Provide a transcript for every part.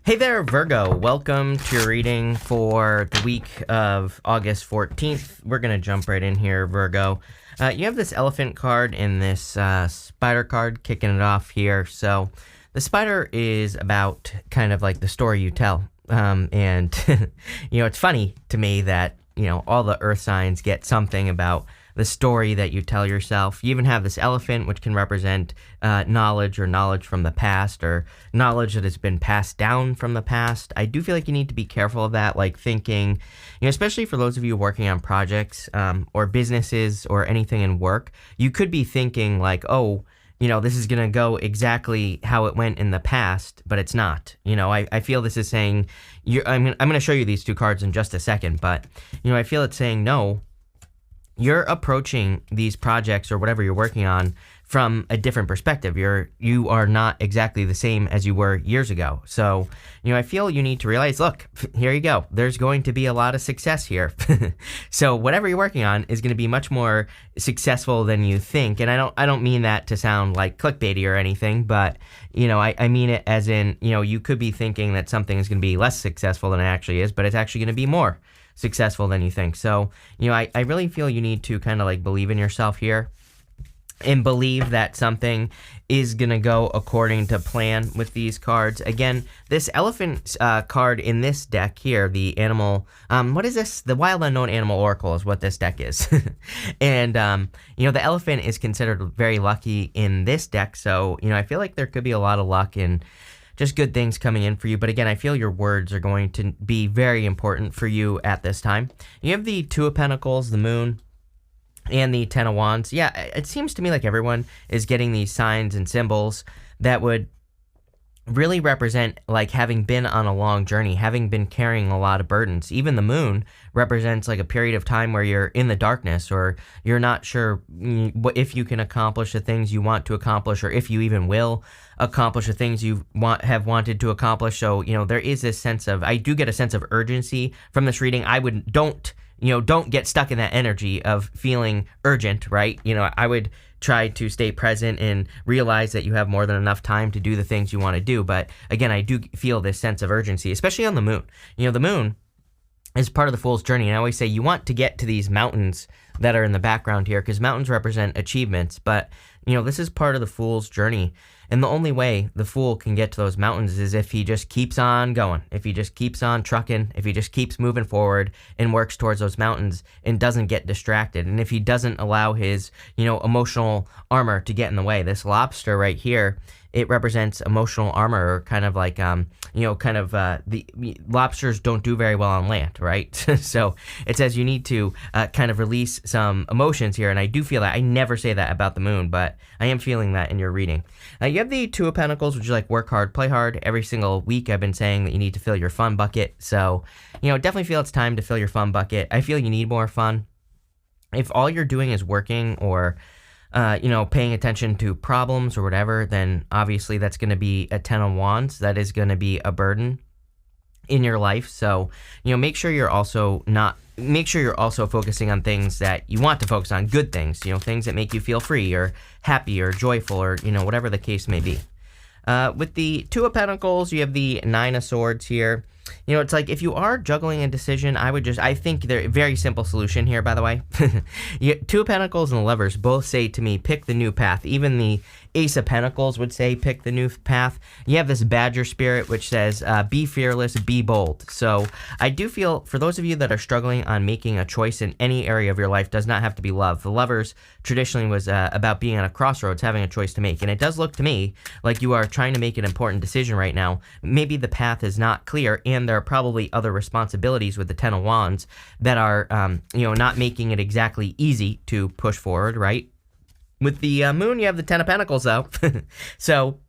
Hey there, Virgo. Welcome to your reading for the week of August 14th. We're going to jump right in here, Virgo. You have this elephant card and this spider card kicking it off here. So the spider is about kind of like the story you tell. And, it's funny to me that, all the earth signs get something about the story that you tell yourself. You even have this elephant, which can represent knowledge from the past or knowledge that has been passed down from the past. I do feel like you need to be careful of that, like thinking, especially for those of you working on projects or businesses or anything in work, you could be thinking like, oh, this is going to go exactly how it went in the past, but it's not. I feel this is saying, I'm going to show you these two cards in just a second, but, I feel it's saying, no, you're approaching these projects or whatever you're working on from a different perspective. You are not exactly the same as you were years ago. So, I feel you need to realize, look, here you go. There's going to be a lot of success here. So whatever you're working on is going to be much more successful than you think. And I don't mean that to sound like clickbaity or anything, but I mean it as in, you could be thinking that something is going to be less successful than it actually is, but it's actually going to be more successful than you think. So, I really feel you need to kind of like believe in yourself here and believe that something is going to go according to plan with these cards. Again, this elephant card in this deck here, the animal, what is this? The Wild Unknown Animal Oracle is what this deck is. And, the elephant is considered very lucky in this deck. So, I feel like there could be a lot of luck in just good things coming in for you. But again, I feel your words are going to be very important for you at this time. You have the Two of Pentacles, the Moon, and the Ten of Wands. Yeah, it seems to me like everyone is getting these signs and symbols that would really represent like having been on a long journey, having been carrying a lot of burdens. Even the Moon represents like a period of time where you're in the darkness or you're not sure if you can accomplish the things you want to accomplish or if you even will accomplish the things you have wanted to accomplish. So, there is this sense of, I do get a sense of urgency from this reading. Don't get stuck in that energy of feeling urgent, right? I would try to stay present and realize that you have more than enough time to do the things you want to do. But again, I do feel this sense of urgency, especially on the Moon. The Moon is part of the Fool's journey. And I always say you want to get to these mountains that are in the background here because mountains represent achievements. But, this is part of the Fool's journey. And the only way the Fool can get to those mountains is if he just keeps on going, if he just keeps on trucking, if he just keeps moving forward and works towards those mountains and doesn't get distracted. And if he doesn't allow his, emotional armor to get in the way. This lobster right here, it represents emotional armor, or kind of like, the lobsters don't do very well on land, right? So it says you need to kind of release some emotions here. And I do feel that. I never say that about the Moon, but I am feeling that in your reading. You have the Two of Pentacles, which is like work hard, play hard. Every single week I've been saying that you need to fill your fun bucket. So, definitely feel it's time to fill your fun bucket. I feel you need more fun. If all you're doing is working or paying attention to problems or whatever, then obviously that's going to be a Ten of Wands. That is going to be a burden in your life. So, make sure you're also focusing on things that you want to focus on, good things, things that make you feel free or happy or joyful or, whatever the case may be. With the Two of Pentacles, you have the Nine of Swords here. It's like if you are juggling a decision, I think they're a very simple solution here, by the way. Two of Pentacles and the Lovers both say to me, pick the new path. Even the Ace of Pentacles would say, pick the new path. You have this Badger spirit, which says, be fearless, be bold. So I do feel for those of you that are struggling on making a choice in any area of your life, does not have to be love. The Lovers traditionally was about being at a crossroads, having a choice to make. And it does look to me like you are trying to make an important decision right now. Maybe the path is not clear, and there are probably other responsibilities with the Ten of Wands that are, not making it exactly easy to push forward, right? With the Moon, you have the Ten of Pentacles, though. So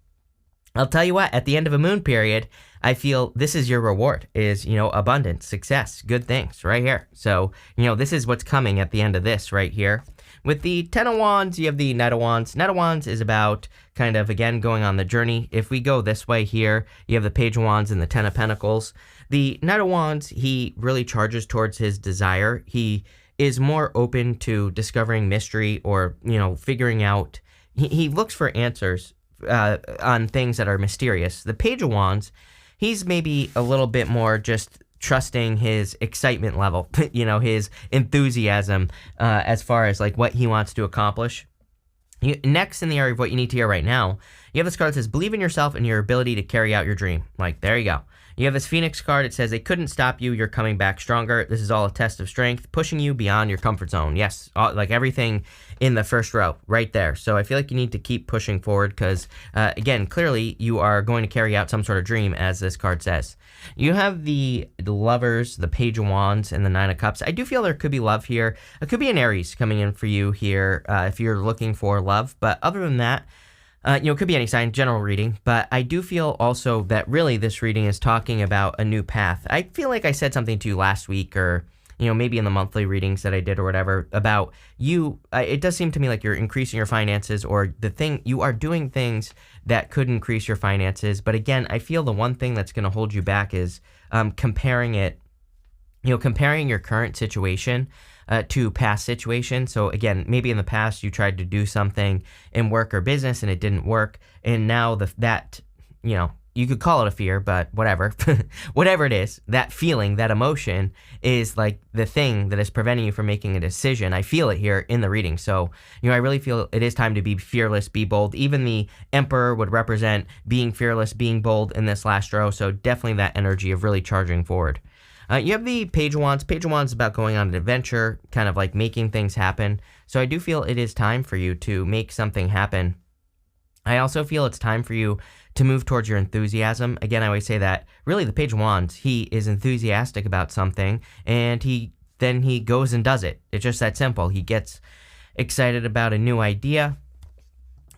I'll tell you what, at the end of a Moon period, I feel this is your reward, is, abundance, success, good things right here. So, this is what's coming at the end of this right here. With the Ten of Wands, you have the Knight of Wands. Knight of Wands is about kind of, again, going on the journey. If we go this way here, you have the Page of Wands and the Ten of Pentacles. The Knight of Wands, he really charges towards his desire. He is more open to discovering mystery or, figuring out. He looks for answers on things that are mysterious. The Page of Wands, he's maybe a little bit more just trusting his excitement level, his enthusiasm as far as like what he wants to accomplish. Next, in the area of what you need to hear right now, you have this card that says, believe in yourself and your ability to carry out your dream. Like, there you go. You have this Phoenix card. It says, they couldn't stop you. You're coming back stronger. This is all a test of strength, pushing you beyond your comfort zone. Yes, like everything in the first row right there. So I feel like you need to keep pushing forward because, again, clearly you are going to carry out some sort of dream, as this card says. You have the Lovers, the Page of Wands, and the Nine of Cups. I do feel there could be love here. It could be an Aries coming in for you here if you're looking for love. But other than that, it could be any sign, general reading, but I do feel also that really this reading is talking about a new path. I feel like I said something to you last week or, maybe in the monthly readings that I did or whatever about you. It does seem to me like you're increasing your finances or you are doing things that could increase your finances. But again, I feel the one thing that's going to hold you back is comparing your current situation to past situations. So again, maybe in the past you tried to do something in work or business and it didn't work, and now you could call it a fear, but whatever, whatever it is, that feeling, that emotion is like the thing that is preventing you from making a decision. I feel it here in the reading. So, I really feel it is time to be fearless, be bold. Even the Emperor would represent being fearless, being bold in this last row. So definitely that energy of really charging forward. You have the Page of Wands. Page of Wands is about going on an adventure, kind of like making things happen. So I do feel it is time for you to make something happen. I also feel it's time for you to move towards your enthusiasm. Again, I always say that really the Page of Wands, he is enthusiastic about something and then he goes and does it. It's just that simple. He gets excited about a new idea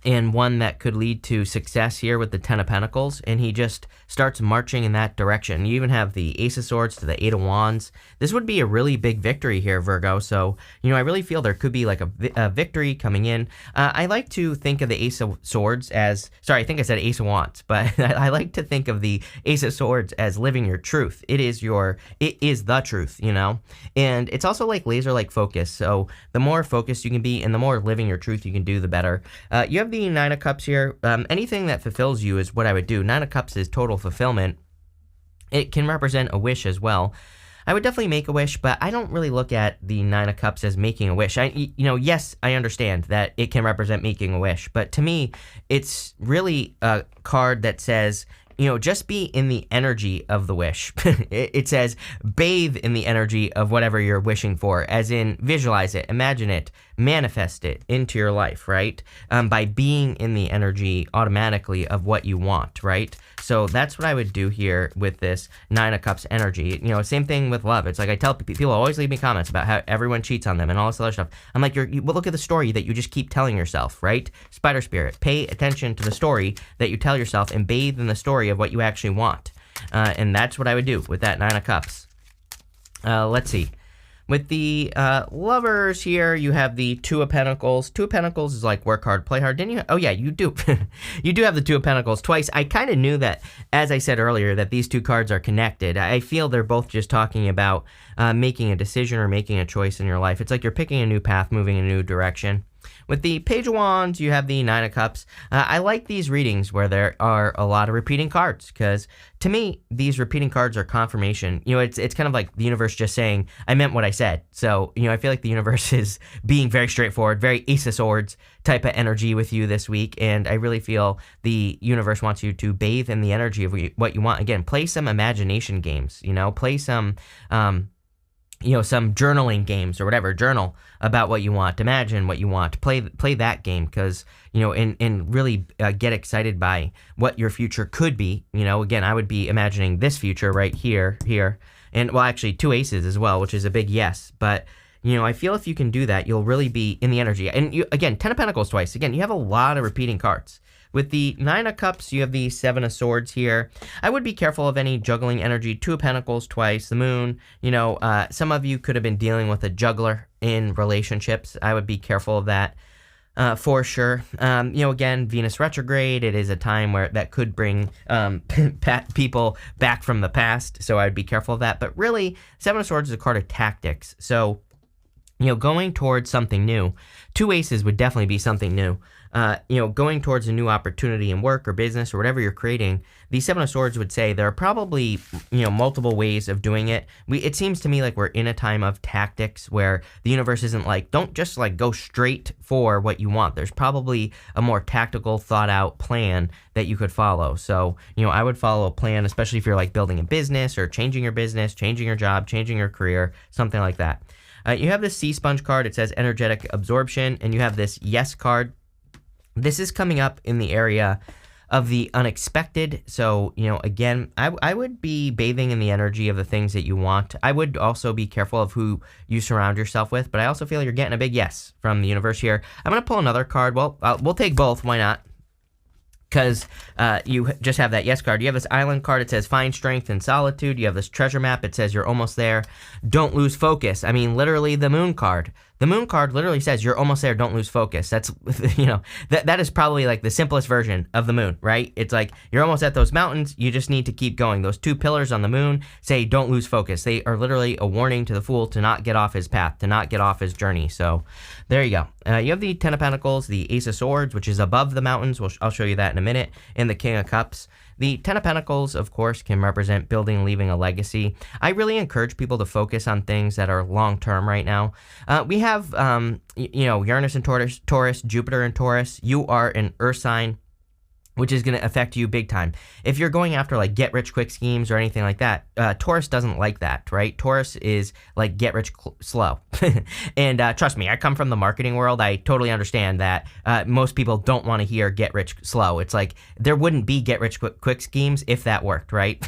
and one that could lead to success here with the Ten of Pentacles, and he just starts marching in that direction. You even have the Ace of Swords to the Eight of Wands. This would be a really big victory here, Virgo, so, I really feel there could be like a victory coming in. I like to think of the Ace of Swords as, sorry, I think I said Ace of Wands, but I like to think of the Ace of Swords as living your truth. It is the truth, and it's also like laser-like focus, so the more focused you can be and the more living your truth you can do, the better. You have the Nine of Cups here. Anything that fulfills you is what I would do. Nine of Cups is total fulfillment. It can represent a wish as well. I would definitely make a wish, but I don't really look at the Nine of Cups as making a wish. Yes, I understand that it can represent making a wish, but to me, it's really a card that says, just be in the energy of the wish. It says bathe in the energy of whatever you're wishing for, as in visualize it, imagine it, manifest it into your life, right? By being in the energy automatically of what you want, right? So that's what I would do here with this Nine of Cups energy. Same thing with love. It's like I tell people always leave me comments about how everyone cheats on them and all this other stuff. I'm like, look at the story that you just keep telling yourself, right? Spider Spirit, pay attention to the story that you tell yourself and bathe in the story of what you actually want. And that's what I would do with that Nine of Cups. Let's see. With the Lovers here, you have the Two of Pentacles. Two of Pentacles is like work hard, play hard. Didn't you? Oh, yeah, you do. You do have the Two of Pentacles twice. I kind of knew that, as I said earlier, that these two cards are connected. I feel they're both just talking about making a decision or making a choice in your life. It's like you're picking a new path, moving in a new direction. With the Page of Wands, you have the Nine of Cups. I like these readings where there are a lot of repeating cards because, to me, these repeating cards are confirmation. It's kind of like the universe just saying, I meant what I said. So, I feel like the universe is being very straightforward, very Ace of Swords type of energy with you this week, and I really feel the universe wants you to bathe in the energy of what you want. Again, play some imagination games, play some some journaling games or whatever. Journal about what you want, imagine what you want, play that game because, and really get excited by what your future could be. Again, I would be imagining this future right here, and well, actually two aces as well, which is a big yes. But, I feel if you can do that, you'll really be in the energy. And again, Ten of Pentacles twice. Again, you have a lot of repeating cards. With the Nine of Cups, you have the Seven of Swords here. I would be careful of any juggling energy. Two of Pentacles twice, the Moon. Some of you could have been dealing with a juggler in relationships. I would be careful of that for sure. Again, Venus retrograde. It is a time where that could bring people back from the past. So I would be careful of that. But really, Seven of Swords is a card of tactics. So going towards something new. Two aces would definitely be something new. Going towards a new opportunity in work or business or whatever you're creating, the Seven of Swords would say there are probably, multiple ways of doing it. It seems to me like we're in a time of tactics where the universe isn't like, don't just like go straight for what you want. There's probably a more tactical, thought out plan that you could follow. So, I would follow a plan, especially if you're like building a business or changing your business, changing your job, changing your career, something like that. You have this Sea Sponge card. It says energetic absorption, and you have this Yes card. This is coming up in the area of the unexpected. So, again, I would be bathing in the energy of the things that you want. I would also be careful of who you surround yourself with, but I also feel you're getting a big yes from the universe here. I'm going to pull another card. Well, we'll take both. Why not? Because you just have that yes card. You have this island card. It says find strength in solitude. You have this treasure map. It says you're almost there. Don't lose focus. I mean, literally the moon card. The moon card literally says you're almost there. Don't lose focus. That's, that is probably like the simplest version of the moon, right? It's like you're almost at those mountains. You just need to keep going. Those two pillars on the moon say don't lose focus. They are literally a warning to the fool to not get off his path, to not get off his journey. So there you go. You have the Ten of Pentacles, the Ace of Swords, which is above the mountains. I'll show you that in a minute. And the King of Cups. The Ten of Pentacles, of course, can represent building and leaving a legacy. I really encourage people to focus on things that are long-term right now. We have, Uranus in Taurus, Jupiter in Taurus. You are an Earth sign, which is going to affect you big time. If you're going after like get rich quick schemes or anything like that, Taurus doesn't like that, right? Taurus is like get rich slow. And trust me, I come from the marketing world. I totally understand that most people don't want to hear get rich slow. It's like there wouldn't be get rich quick schemes if that worked, right?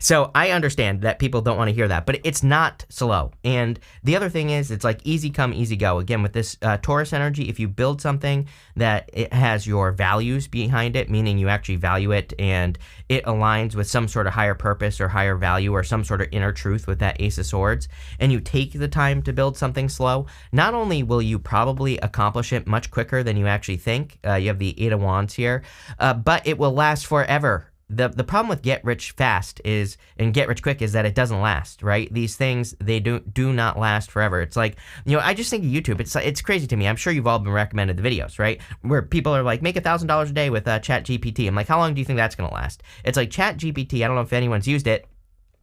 So I understand that people don't want to hear that, but it's not slow. And the other thing is it's like easy come, easy go. Again, with this Taurus energy, if you build something that it has your values behind it, meaning you actually value it and it aligns with some sort of higher purpose or higher value or some sort of inner truth with that Ace of Swords, and you take the time to build something slow, not only will you probably accomplish it much quicker than you actually think, you have the Eight of Wands here, but it will last forever. The problem with get rich fast is, and get rich quick, is that it doesn't last, right? These things, they do not last forever. It's like, I just think of YouTube. It's crazy to me. I'm sure you've all been recommended the videos, right? Where people are like, make $1,000 a day with Chat GPT. I'm like, how long do you think that's going to last? It's like Chat GPT, I don't know if anyone's used it.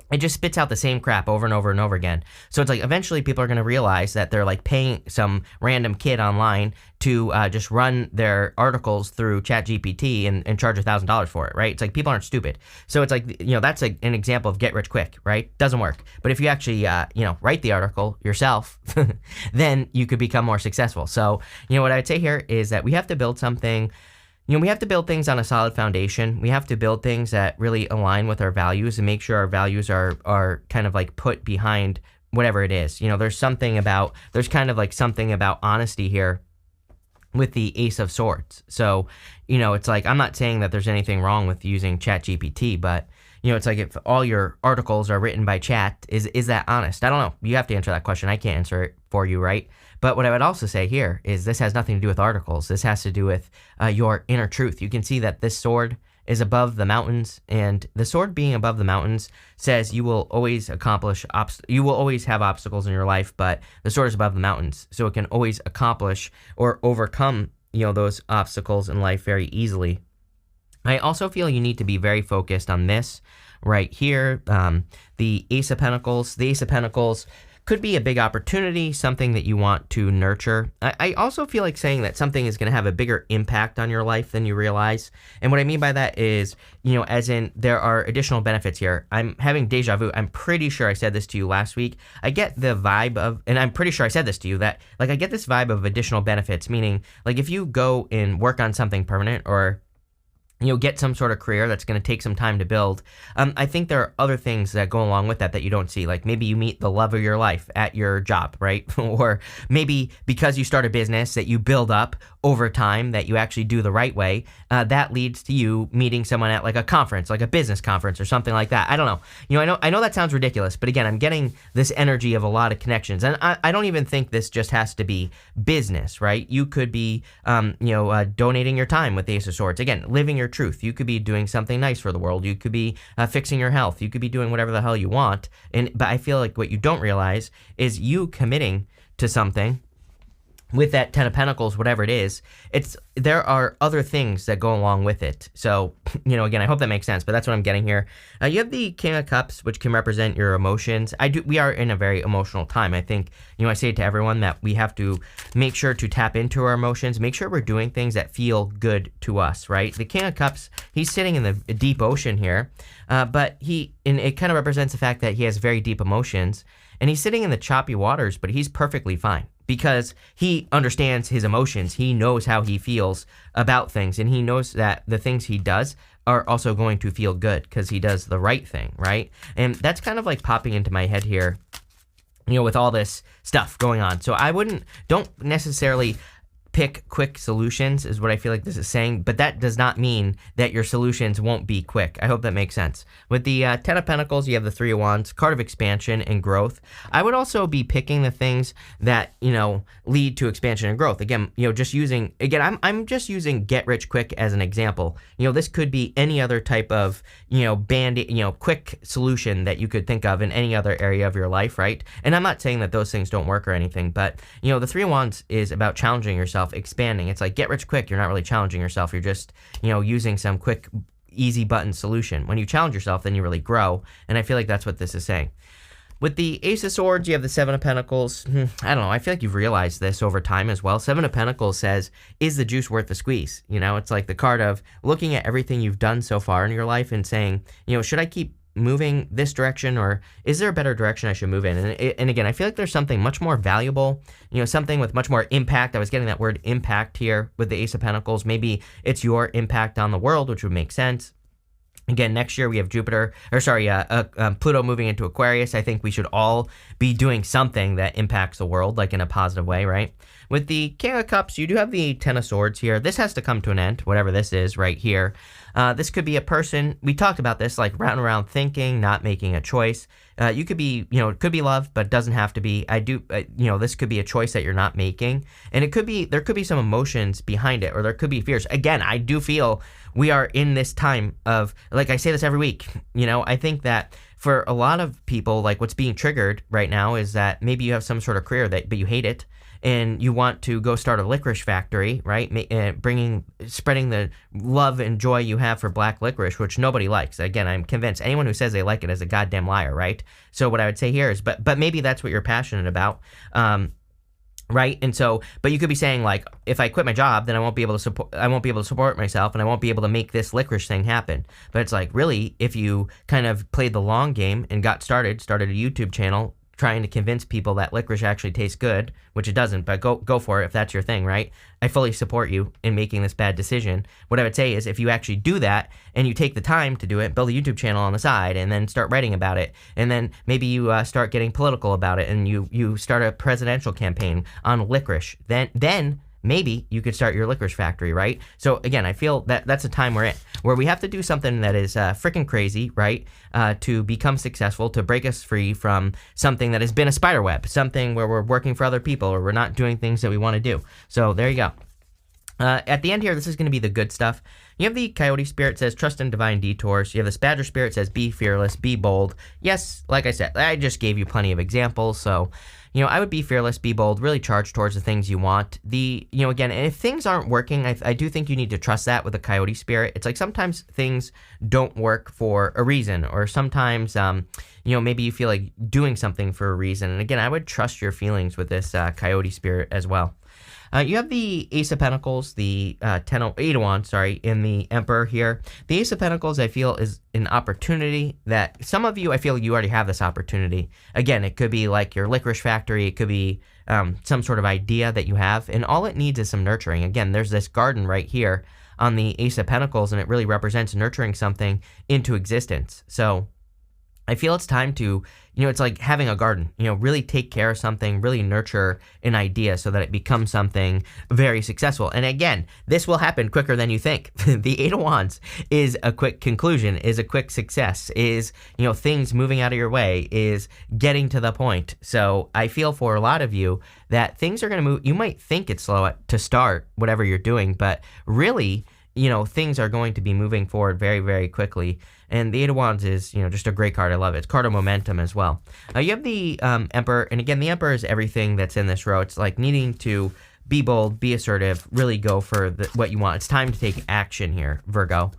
It just spits out the same crap over and over and over again. So it's like eventually people are going to realize that they're like paying some random kid online to just run their articles through ChatGPT and charge $1,000 for it, right? It's like people aren't stupid. So it's like, that's an example of get rich quick, right? Doesn't work. But if you actually, write the article yourself, then you could become more successful. So, what I would say here is that we have to build something. We have to build things on a solid foundation. We have to build things that really align with our values and make sure our values are kind of like put behind whatever it is. There's kind of like something about honesty here with the Ace of Swords. So, it's like, I'm not saying that there's anything wrong with using ChatGPT, but it's like if all your articles are written by chat, is that honest? I don't know. You have to answer that question. I can't answer it for you, right? But what I would also say here is this has nothing to do with articles. This has to do with your inner truth. You can see that this sword is above the mountains, and the sword being above the mountains says you will always you will always have obstacles in your life, but the sword is above the mountains, so it can always accomplish or overcome, those obstacles in life very easily. I also feel you need to be very focused on this right here, the Ace of Pentacles. The Ace of Pentacles could be a big opportunity, something that you want to nurture. I also feel like saying that something is going to have a bigger impact on your life than you realize. And what I mean by that is, as in there are additional benefits here. I'm having deja vu. I'm pretty sure I said this to you last week. I get the vibe of, and I'm pretty sure I said this to you, that like I get this vibe of additional benefits, meaning like if you go and work on something permanent or get some sort of career that's going to take some time to build. I think there are other things that go along with that you don't see. Like maybe you meet the love of your life at your job, right? Or maybe because you start a business that you build up over time that you actually do the right way, that leads to you meeting someone at like a conference, like a business conference or something like that. I don't know. I know that sounds ridiculous, but again, I'm getting this energy of a lot of connections. And I don't even think this just has to be business, right? You could be, donating your time with the Ace of Swords. Again, living your truth. You could be doing something nice for the world. You could be fixing your health. You could be doing whatever the hell you want. But I feel like what you don't realize is you committing to something, with that Ten of Pentacles, whatever it is, there are other things that go along with it. So, again, I hope that makes sense, but that's what I'm getting here. You have the King of Cups, which can represent your emotions. We are in a very emotional time. I think, I say it to everyone that we have to make sure to tap into our emotions, make sure we're doing things that feel good to us, right? The King of Cups, he's sitting in the deep ocean here, but it kind of represents the fact that he has very deep emotions, and he's sitting in the choppy waters, but he's perfectly fine, because he understands his emotions. He knows how he feels about things, and he knows that the things he does are also going to feel good because he does the right thing, right? And that's kind of like popping into my head here, with all this stuff going on. So don't necessarily pick quick solutions, is what I feel like this is saying, but that does not mean that your solutions won't be quick. I hope that makes sense. With the Ten of Pentacles, you have the Three of Wands, card of expansion and growth. I would also be picking the things that, lead to expansion and growth. Again, I'm just using get rich quick as an example. This could be any other type of, quick solution that you could think of in any other area of your life, right? And I'm not saying that those things don't work or anything, but, the Three of Wands is about challenging yourself, expanding. It's like get rich quick. You're not really challenging yourself. You're just, using some quick, easy button solution. When you challenge yourself, then you really grow. And I feel like that's what this is saying. With the Ace of Swords, you have the Seven of Pentacles. I don't know. I feel like you've realized this over time as well. Seven of Pentacles says, is the juice worth the squeeze? It's like the card of looking at everything you've done so far in your life and saying, should I keep moving this direction, or is there a better direction I should move in? And again, I feel like there's something much more valuable, something with much more impact. I was getting that word impact here with the Ace of Pentacles. Maybe it's your impact on the world, which would make sense. Again, next year we have Pluto moving into Aquarius. I think we should all be doing something that impacts the world, like in a positive way, right? With the King of Cups, you do have the Ten of Swords here. This has to come to an end, whatever this is right here. This could be a person, we talked about this, like round and around thinking, not making a choice. You could be, it could be love, but it doesn't have to be. This could be a choice that you're not making. And there could be some emotions behind it, or there could be fears. Again, I do feel we are in this time of, like I say this every week, I think that for a lot of people, like what's being triggered right now is that maybe you have some sort of career but you hate it, and you want to go start a licorice factory, right? Spreading the love and joy you have for black licorice, which nobody likes. Again, I'm convinced anyone who says they like it is a goddamn liar, right? So what I would say here is, but maybe that's what you're passionate about. Right? And so, but you could be saying, like, if I quit my job, then I won't be able to support myself, and I won't be able to make this licorice thing happen. But it's like, really, if you kind of played the long game and started a YouTube channel trying to convince people that licorice actually tastes good, which it doesn't, but go for it if that's your thing, right? I fully support you in making this bad decision. What I would say is, if you actually do that and you take the time to do it, build a YouTube channel on the side and then start writing about it, and then maybe you start getting political about it, and you start a presidential campaign on licorice, then maybe you could start your licorice factory, right? So again, I feel that that's a time we're in, where we have to do something that is freaking crazy, right? To become successful, to break us free from something that has been a spider web, something where we're working for other people, or we're not doing things that we want to do. So there you go. At the end here, this is going to be the good stuff. You have the Coyote Spirit, says trust in divine detours. You have the Badger Spirit, says be fearless, be bold. Yes, like I said, I just gave you plenty of examples. So, I would be fearless, be bold, really charge towards the things you want. Again, and if things aren't working, I do think you need to trust that with the Coyote Spirit. It's like sometimes things don't work for a reason, or sometimes, maybe you feel like doing something for a reason. And again, I would trust your feelings with this Coyote Spirit as well. You have the Ace of Pentacles, the Eight of Wands, in the Emperor here. The Ace of Pentacles, I feel, is an opportunity that some of you, I feel you already have this opportunity. Again, it could be like your licorice factory. It could be some sort of idea that you have, and all it needs is some nurturing. Again, there's this garden right here on the Ace of Pentacles, and it really represents nurturing something into existence. So I feel it's time to, it's like having a garden, really take care of something, really nurture an idea so that it becomes something very successful. And again, this will happen quicker than you think. The Eight of Wands is a quick conclusion, is a quick success, is, things moving out of your way, is getting to the point. So I feel for a lot of you that things are going to move. You might think it's slow to start whatever you're doing, but really, things are going to be moving forward very, very quickly. And the Eight of Wands is, just a great card. I love it. It's card of momentum as well. You have the Emperor, and again, the Emperor is everything that's in this row. It's like needing to be bold, be assertive, really go for what you want. It's time to take action here, Virgo.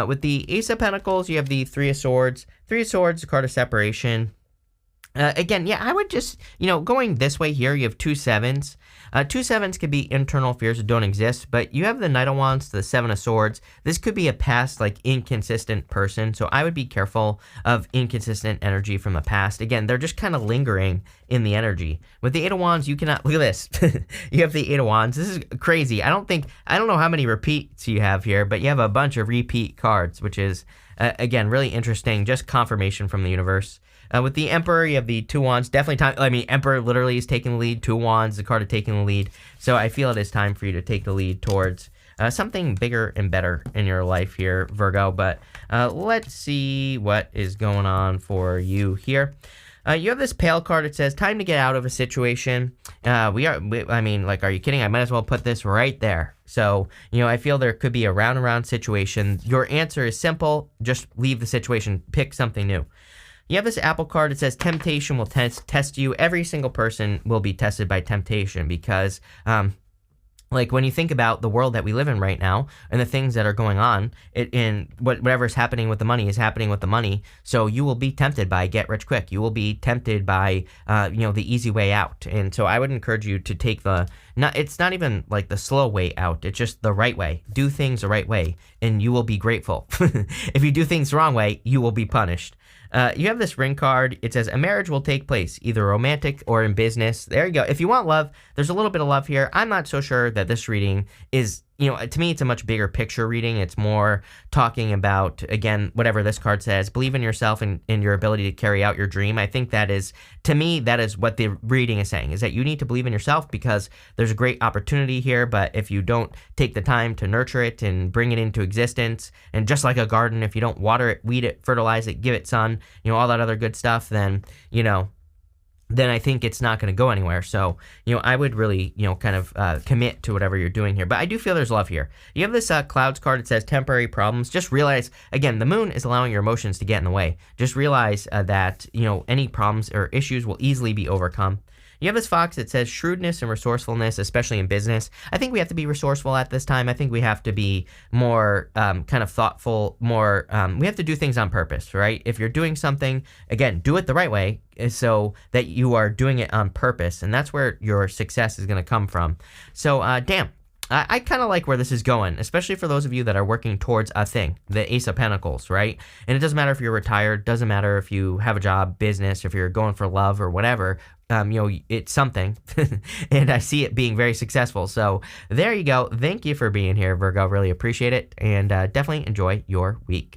With the Ace of Pentacles, you have the Three of Swords. Three of Swords, a card of separation. Again, yeah, I would just, going this way here, you have 2 sevens. 2 sevens could be internal fears that don't exist, but you have the Knight of Wands, the Seven of Swords. This could be a past, inconsistent person, so I would be careful of inconsistent energy from the past. Again, they're just kind of lingering in the energy. With the Eight of Wands, you cannot, look at this. You have the Eight of Wands. This is crazy. I don't know how many repeats you have here, but you have a bunch of repeat cards, which is, again, really interesting, just confirmation from the universe. With the Emperor, you have the 2 wands. Definitely time. Emperor literally is taking the lead. 2 wands, the card of taking the lead. So I feel it is time for you to take the lead towards something bigger and better in your life here, Virgo. But let's see what is going on for you here. You have this Pale card. It says, time to get out of a situation. Are you kidding? I might as well put this right there. So, I feel there could be a round-and-round situation. Your answer is simple. Just leave the situation. Pick something new. You have this Apple card. It says temptation will test you. Every single person will be tested by temptation because, when you think about the world that we live in right now and the things that are going on, whatever is happening with the money is happening with the money. So you will be tempted by get rich quick. You will be tempted by, the easy way out. And so I would encourage you to take it's not even like the slow way out. It's just the right way. Do things the right way and you will be grateful. If you do things the wrong way, you will be punished. You have this Ring card. It says a marriage will take place, either romantic or in business. There you go. If you want love, there's a little bit of love here. I'm not so sure that this reading is, to me, it's a much bigger picture reading. It's more talking about, again, whatever this card says, believe in yourself and in your ability to carry out your dream. I think that is what the reading is saying, is that you need to believe in yourself because there's a great opportunity here. But if you don't take the time to nurture it and bring it into existence, and just like a garden, if you don't water it, weed it, fertilize it, give it sun, all that other good stuff, then I think it's not going to go anywhere. So, I would really, commit to whatever you're doing here. But I do feel there's love here. You have this Clouds card. It says temporary problems. Just realize, again, the moon is allowing your emotions to get in the way. Just realize that, any problems or issues will easily be overcome. You have this Fox that says shrewdness and resourcefulness, especially in business. I think we have to be resourceful at this time. I think we have to be more kind of thoughtful, more, we have to do things on purpose, right? If you're doing something, again, do it the right way so that you are doing it on purpose. And that's where your success is going to come from. So, I kind of like where this is going, especially for those of you that are working towards a thing, the Ace of Pentacles, right? And it doesn't matter if you're retired, doesn't matter if you have a job, business, if you're going for love or whatever, it's something, and I see it being very successful. So there you go. Thank you for being here, Virgo. Really appreciate it, and definitely enjoy your week.